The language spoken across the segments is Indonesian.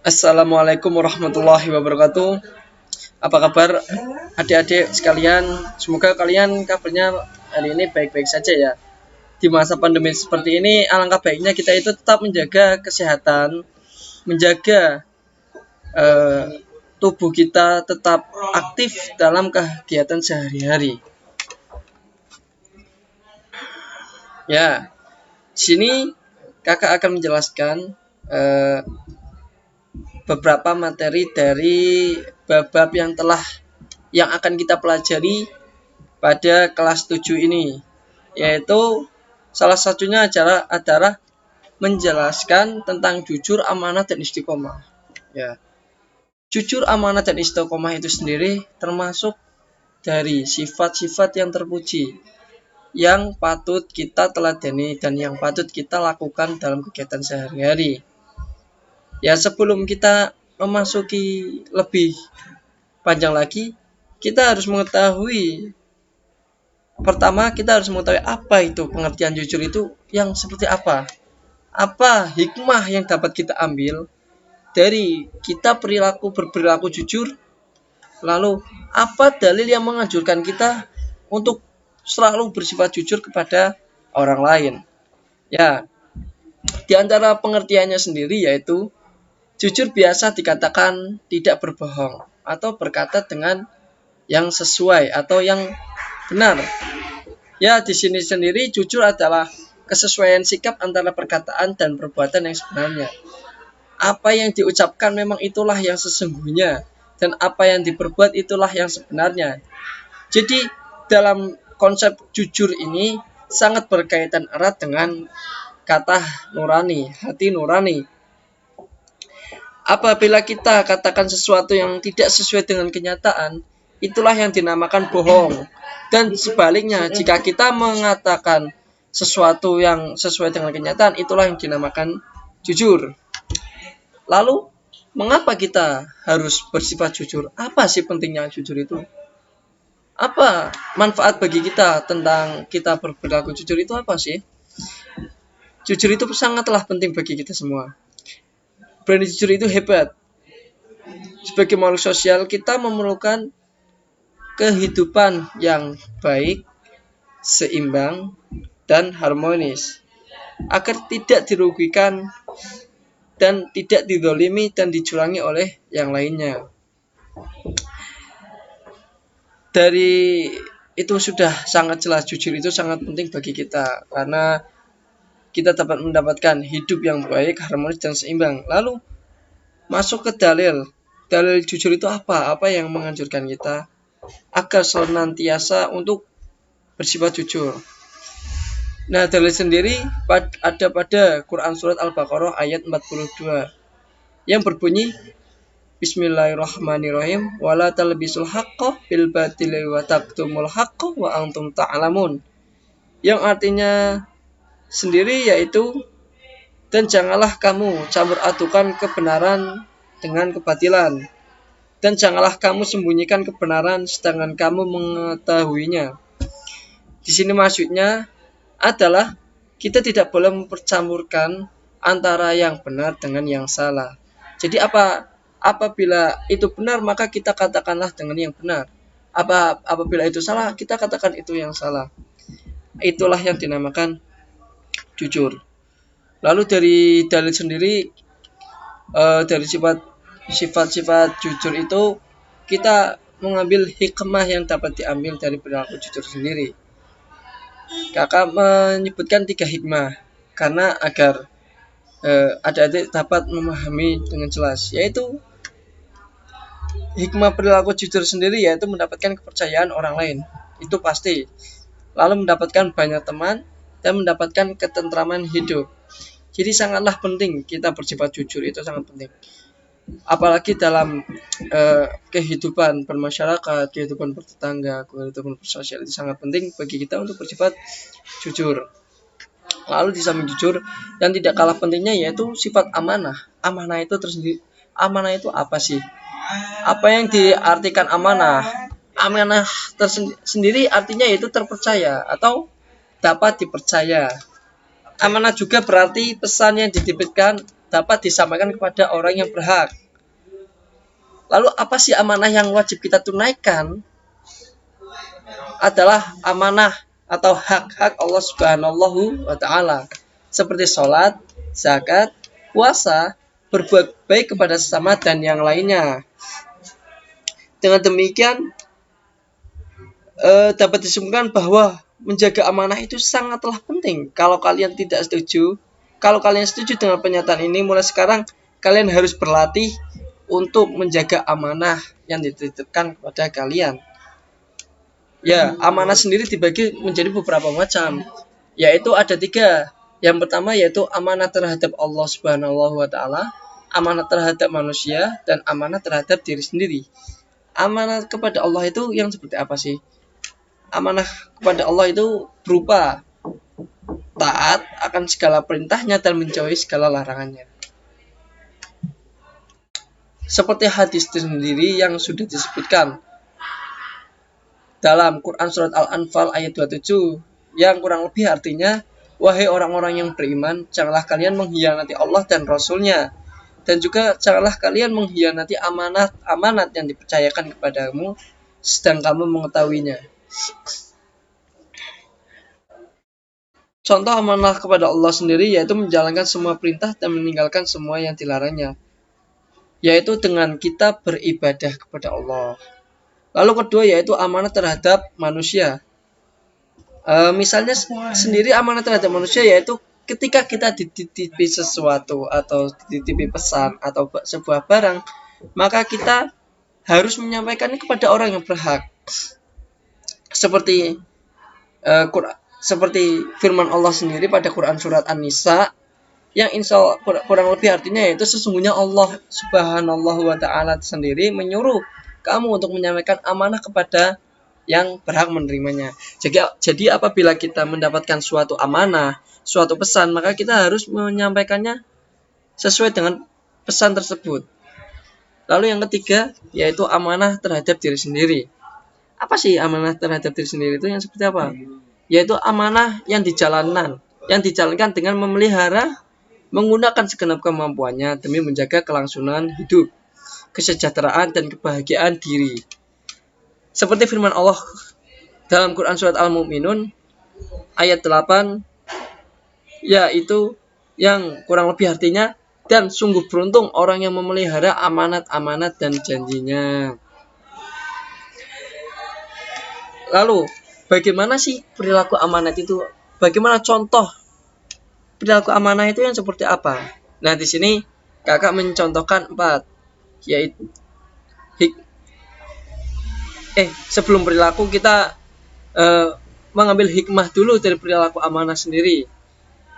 Assalamualaikum warahmatullahi wabarakatuh. Apa kabar adik-adik sekalian? Semoga kalian kabarnya hari ini baik-baik saja ya. Di masa pandemi seperti ini, alangkah baiknya kita itu tetap menjaga kesehatan, menjaga eh, tubuh kita tetap aktif dalam kegiatan sehari-hari. Ya, di sini kakak akan menjelaskan eh, beberapa materi dari bab-bab yang akan kita pelajari pada kelas 7 ini, yaitu salah satunya adalah menjelaskan tentang jujur, amanah, dan istiqomah. Ya, jujur, amanah, dan istiqomah itu sendiri termasuk dari sifat-sifat yang terpuji yang patut kita teladani dan yang patut kita lakukan dalam kegiatan sehari-hari. Ya, sebelum kita memasuki lebih panjang lagi, kita harus mengetahui pertama kita harus mengetahui apa itu pengertian jujur itu yang seperti apa. Apa hikmah yang dapat kita ambil dari kita berperilaku jujur? Lalu apa dalil yang menganjurkan kita untuk selalu bersifat jujur kepada orang lain? Ya, di antara pengertiannya sendiri yaitu jujur biasa dikatakan tidak berbohong atau berkata dengan yang sesuai atau yang benar. Ya, di sini sendiri jujur adalah kesesuaian sikap antara perkataan dan perbuatan yang sebenarnya. Apa yang diucapkan memang itulah yang sesungguhnya, dan apa yang diperbuat itulah yang sebenarnya. Jadi, dalam konsep jujur ini sangat berkaitan erat dengan kata nurani, hati nurani. Apabila kita katakan sesuatu yang tidak sesuai dengan kenyataan, itulah yang dinamakan bohong. Dan sebaliknya, jika kita mengatakan sesuatu yang sesuai dengan kenyataan, itulah yang dinamakan jujur. Lalu, mengapa kita harus bersifat jujur? Apa sih pentingnya jujur itu? Apa manfaat bagi kita tentang kita berperilaku jujur itu apa sih? Jujur itu sangatlah penting bagi kita semua. Berani jujur itu hebat. Sebagai makhluk sosial, kita memerlukan kehidupan yang baik, seimbang, dan harmonis agar tidak dirugikan dan tidak didolimi dan dicurangi oleh yang lainnya. Dari itu sudah sangat jelas jujur itu sangat penting bagi kita karena kita dapat mendapatkan hidup yang baik, harmonis, dan seimbang. Lalu masuk ke dalil. Dalil jujur itu apa? Apa yang menganjurkan kita agar senantiasa untuk bersifat jujur? Nah, dalil sendiri ada pada Quran Surat Al-Baqarah ayat 42 yang berbunyi Bismillahirrahmanirrahim wala talbisul haqqo bil batili wa taktumul haqqo wa antum ta'lamun, yang artinya sendiri yaitu dan janganlah kamu campur adukan kebenaran dengan kebatilan, dan janganlah kamu sembunyikan kebenaran sedangkan kamu mengetahuinya. Di sini maksudnya adalah kita tidak boleh mempercampurkan antara yang benar dengan yang salah. Jadi apabila itu benar maka kita katakanlah dengan yang benar. Apabila itu salah kita katakan itu yang salah. Itulah yang dinamakan jujur. Lalu dari dalil sendiri dari sifat-sifat jujur itu kita mengambil hikmah yang dapat diambil dari perilaku jujur sendiri. Kakak menyebutkan 3 hikmah karena agar adik-adik dapat memahami dengan jelas, yaitu hikmah perilaku jujur sendiri yaitu mendapatkan kepercayaan orang lain, itu pasti. Lalu mendapatkan banyak teman dan mendapatkan ketentraman hidup. Jadi sangatlah penting kita bersifat jujur, itu sangat penting. Apalagi dalam kehidupan bermasyarakat, kehidupan bertetangga, kehidupan bersosial, itu sangat penting bagi kita untuk bersifat jujur. Lalu di samping jujur dan tidak kalah pentingnya yaitu sifat amanah. Amanah itu tersendiri. Amanah itu apa sih? Apa yang diartikan amanah? Amanah tersendiri artinya yaitu terpercaya atau dapat dipercaya. Amanah juga berarti pesan yang dititipkan dapat disampaikan kepada orang yang berhak. Lalu apa sih amanah yang wajib kita tunaikan? Adalah amanah atau hak-hak Allah Subhanahu wa taala seperti sholat, zakat, puasa, berbuat baik kepada sesama dan yang lainnya. Dengan demikian dapat disimpulkan bahwa menjaga amanah itu sangatlah penting. Kalau kalian setuju dengan pernyataan ini, mulai sekarang kalian harus berlatih untuk menjaga amanah yang dititipkan kepada kalian. Ya, amanah sendiri dibagi menjadi beberapa macam, yaitu ada 3. Yang pertama yaitu amanah terhadap Allah Subhanahu wa taala, amanah terhadap manusia, dan amanah terhadap diri sendiri. Amanah kepada Allah itu yang seperti apa sih? Amanah kepada Allah itu berupa taat akan segala perintahnya dan menjauhi segala larangannya. Seperti hadis sendiri yang sudah disebutkan dalam Quran Surat Al-Anfal ayat 27, yang kurang lebih artinya, wahai orang-orang yang beriman, janganlah kalian mengkhianati Allah dan Rasul-Nya, dan juga janganlah kalian mengkhianati amanat yang dipercayakan kepadamu, sedang kamu mengetahuinya. Contoh amanah kepada Allah sendiri yaitu menjalankan semua perintah dan meninggalkan semua yang dilarangnya, yaitu dengan kita beribadah kepada Allah. Lalu kedua yaitu amanah terhadap manusia. Misalnya sendiri amanah terhadap manusia yaitu ketika kita dititipi sesuatu atau dititipi pesan atau sebuah barang, maka kita harus menyampaikannya kepada orang yang berhak. Seperti firman Allah sendiri pada Quran Surat An-Nisa, yang insya Allah kurang lebih artinya yaitu sesungguhnya Allah Subhanahu wa taala sendiri menyuruh kamu untuk menyampaikan amanah kepada yang berhak menerimanya. Jadi apabila kita mendapatkan suatu amanah, suatu pesan, maka kita harus menyampaikannya sesuai dengan pesan tersebut. Lalu yang ketiga yaitu amanah terhadap diri sendiri. Apa sih amanah terhadap diri sendiri itu yang seperti apa? Yaitu amanah yang dijalankan dengan memelihara, menggunakan segenap kemampuannya demi menjaga kelangsungan hidup, kesejahteraan, dan kebahagiaan diri. Seperti firman Allah dalam Quran Surat Al-Mu'minun ayat 8, yaitu yang kurang lebih artinya, dan sungguh beruntung orang yang memelihara amanat-amanat dan janjinya. Lalu, bagaimana sih perilaku amanat itu? Bagaimana contoh perilaku amanah itu yang seperti apa? Nah, di sini kakak mencontohkan 4, yaitu sebelum perilaku kita mengambil hikmah dulu dari perilaku amanah sendiri.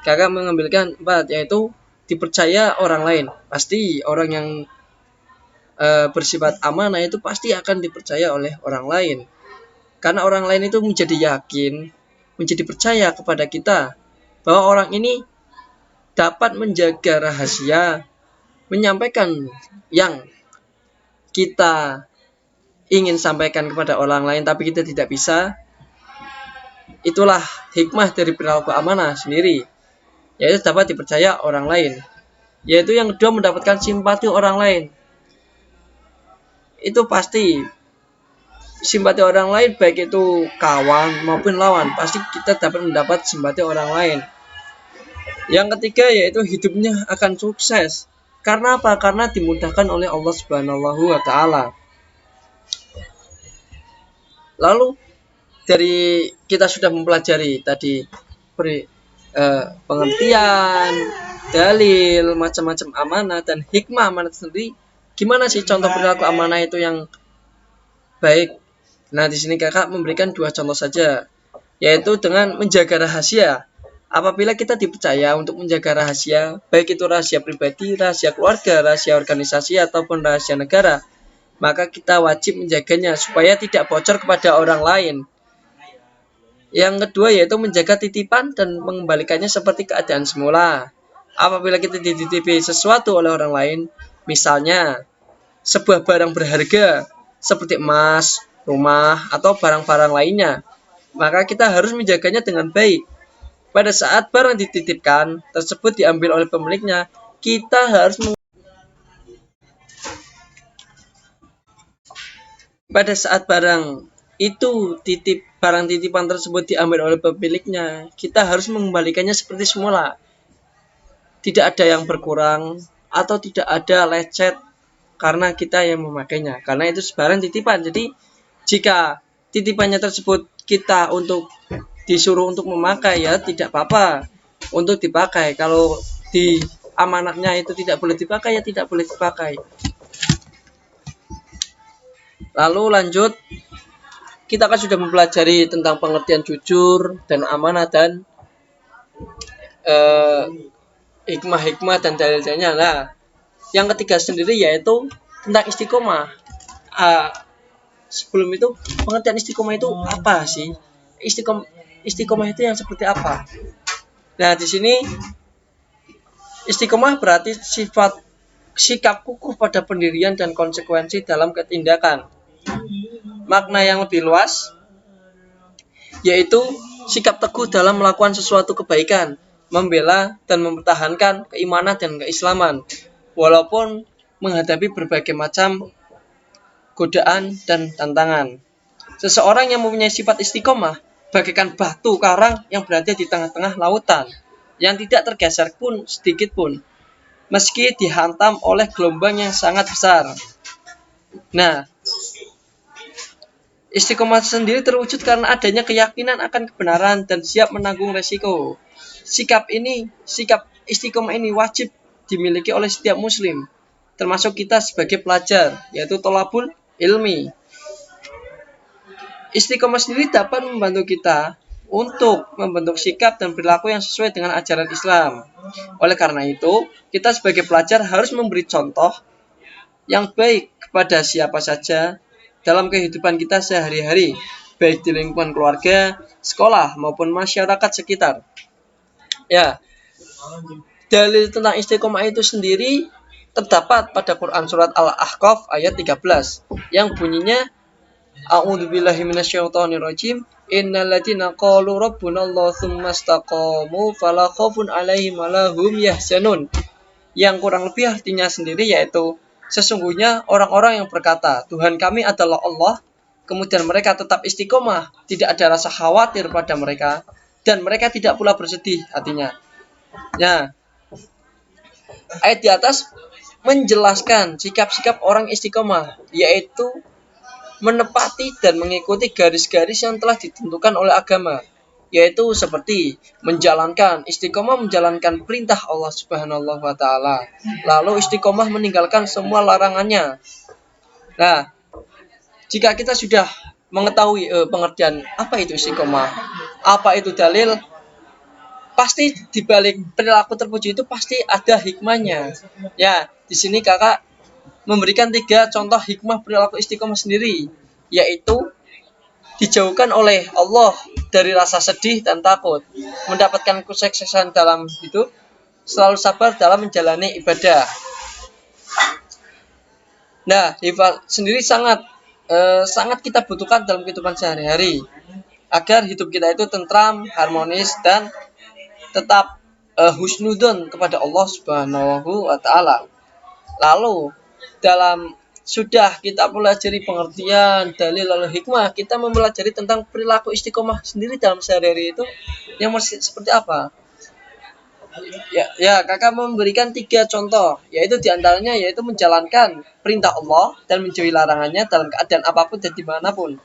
Kakak mengambilkan 4, yaitu dipercaya orang lain. Pasti orang yang bersifat amanah itu pasti akan dipercaya oleh orang lain. Karena orang lain itu menjadi yakin, menjadi percaya kepada kita bahwa orang ini dapat menjaga rahasia, menyampaikan yang kita ingin sampaikan kepada orang lain tapi kita tidak bisa. Itulah hikmah dari perilaku amanah sendiri, yaitu dapat dipercaya orang lain. Yaitu yang kedua mendapatkan simpati orang lain. Itu pasti simpati orang lain, baik itu kawan maupun lawan, pasti kita dapat mendapat simpati orang lain. Yang ketiga yaitu hidupnya akan sukses. Karena apa? Karena dimudahkan oleh Allah Subhanahu wa taala. Lalu dari kita sudah mempelajari tadi pengertian, dalil, macam-macam amanah dan hikmah amanah sendiri. Gimana sih contoh perilaku amanah itu yang baik? Nah, di sini kakak memberikan 2 contoh saja, yaitu dengan menjaga rahasia. Apabila kita dipercaya untuk menjaga rahasia, baik itu rahasia pribadi, rahasia keluarga, rahasia organisasi, ataupun rahasia negara, maka kita wajib menjaganya supaya tidak bocor kepada orang lain. Yang kedua yaitu menjaga titipan dan mengembalikannya seperti keadaan semula. Apabila kita dititipi sesuatu oleh orang lain, misalnya sebuah barang berharga seperti emas, rumah, atau barang-barang lainnya, maka kita harus menjaganya dengan baik. Pada saat barang dititipkan tersebut diambil oleh pemiliknya, kita harus pada saat barang titipan tersebut diambil oleh pemiliknya, kita harus mengembalikannya seperti semula. Tidak ada yang berkurang atau tidak ada lecet karena kita yang memakainya. Karena itu barang titipan. Jadi jika titipannya tersebut kita disuruh untuk memakai, ya tidak apa-apa untuk dipakai. Kalau di amanatnya itu tidak boleh dipakai, ya tidak boleh dipakai. Lalu lanjut, kita kan sudah mempelajari tentang pengertian jujur dan amanah dan hikmah-hikmah dan dalil-dalilnya. Nah, yang ketiga sendiri yaitu tentang istiqomah. Sebelum itu, pengertian istiqomah itu apa sih? Istiqomah itu yang seperti apa? Nah, di sini istiqomah berarti sikap kukuh pada pendirian dan konsekuensi dalam ketindakan. Makna yang lebih luas yaitu sikap teguh dalam melakukan sesuatu kebaikan, membela dan mempertahankan keimanan dan keislaman, walaupun menghadapi berbagai macam godaan dan tantangan. Seseorang yang mempunyai sifat istiqomah bagaikan batu karang yang berada di tengah-tengah lautan, yang tidak tergeser pun sedikit pun, meski dihantam oleh gelombang yang sangat besar. Nah, istiqomah sendiri terwujud karena adanya keyakinan akan kebenaran dan siap menanggung resiko. Sikap istiqomah ini wajib dimiliki oleh setiap muslim, termasuk kita sebagai pelajar, yaitu thalabul ilmi. Istiqomah sendiri dapat membantu kita untuk membentuk sikap dan perilaku yang sesuai dengan ajaran Islam. Oleh karena itu, kita sebagai pelajar harus memberi contoh yang baik kepada siapa saja dalam kehidupan kita sehari-hari, baik di lingkungan keluarga, sekolah, maupun masyarakat sekitar. Ya, dalil tentang istiqomah itu sendiri terdapat pada Quran surat Al-Ahqaf ayat 13 yang bunyinya A'udzubillahi minasyaitonirrajim. Innal ladzina qalu rabbunallahu tsumma istaqamu fala khaufun 'alaihim wa la hum yahzanun. Yang kurang lebih artinya sendiri yaitu sesungguhnya orang-orang yang berkata, Tuhan kami adalah Allah, kemudian mereka tetap istiqomah, tidak ada rasa khawatir pada mereka, dan mereka tidak pula bersedih hatinya. Nah, ayat di atas menjelaskan sikap-sikap orang istiqomah, yaitu menepati dan mengikuti garis-garis yang telah ditentukan oleh agama, yaitu seperti istiqomah menjalankan perintah Allah Subhanahu wa taala, lalu istiqomah meninggalkan semua larangannya. Nah, jika kita sudah mengetahui pengertian apa itu istiqomah, apa itu dalil, pasti di balik perilaku terpuji itu pasti ada hikmahnya. Ya, di sini kakak memberikan 3 contoh hikmah perilaku istiqomah sendiri, yaitu dijauhkan oleh Allah dari rasa sedih dan takut, mendapatkan kesuksesan dalam hidup, selalu sabar dalam menjalani ibadah. Nah, hifal sendiri sangat kita butuhkan dalam kehidupan sehari-hari agar hidup kita itu tentram, harmonis, dan tetap husnudon kepada Allah Subhanahu wa taala. Lalu dalam sudah kita pelajari pengertian dalil lalu hikmah, kita mempelajari tentang perilaku istiqomah sendiri dalam sehari-hari itu yang seperti apa. Ya, kakak memberikan 3 contoh, yaitu diantaranya yaitu menjalankan perintah Allah dan menjauhi larangannya dalam keadaan apapun dan dimanapun.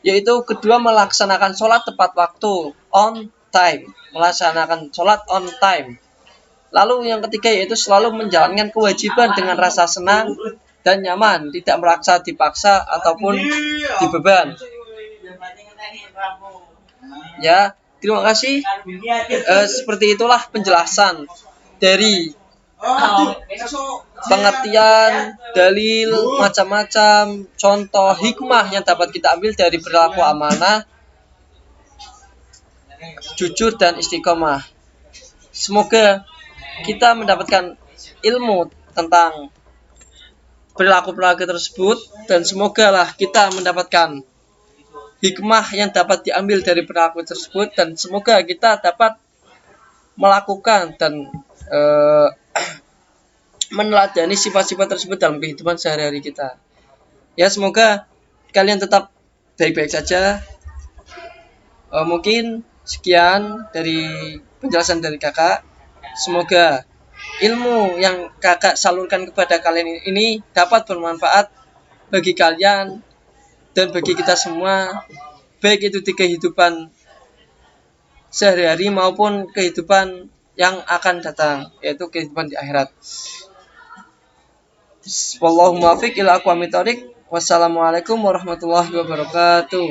Yaitu kedua, melaksanakan sholat tepat waktu, on time, melaksanakan sholat on time. Lalu yang ketiga yaitu selalu menjalankan kewajiban dengan rasa senang dan nyaman, tidak merasa dipaksa ataupun dibeban. Ya, terima kasih. Seperti itulah penjelasan dari pengertian, dalil, macam-macam, contoh, hikmah yang dapat kita ambil dari perilaku amanah, jujur, dan istiqomah. Semoga kita mendapatkan ilmu tentang perilaku-perilaku tersebut, dan semoga lah kita mendapatkan hikmah yang dapat diambil dari perilaku tersebut, dan semoga kita dapat melakukan dan eh, meneladani sifat-sifat tersebut dalam kehidupan sehari-hari kita. Ya, semoga kalian tetap baik-baik saja. Mungkin sekian dari penjelasan dari kakak. Semoga ilmu yang kakak salurkan kepada kalian ini dapat bermanfaat bagi kalian dan bagi kita semua, baik itu di kehidupan sehari-hari maupun kehidupan yang akan datang, yaitu kehidupan di akhirat. Wallahu muwaffiq ila aqwamit thoriq. Wassalamualaikum warahmatullahi wabarakatuh.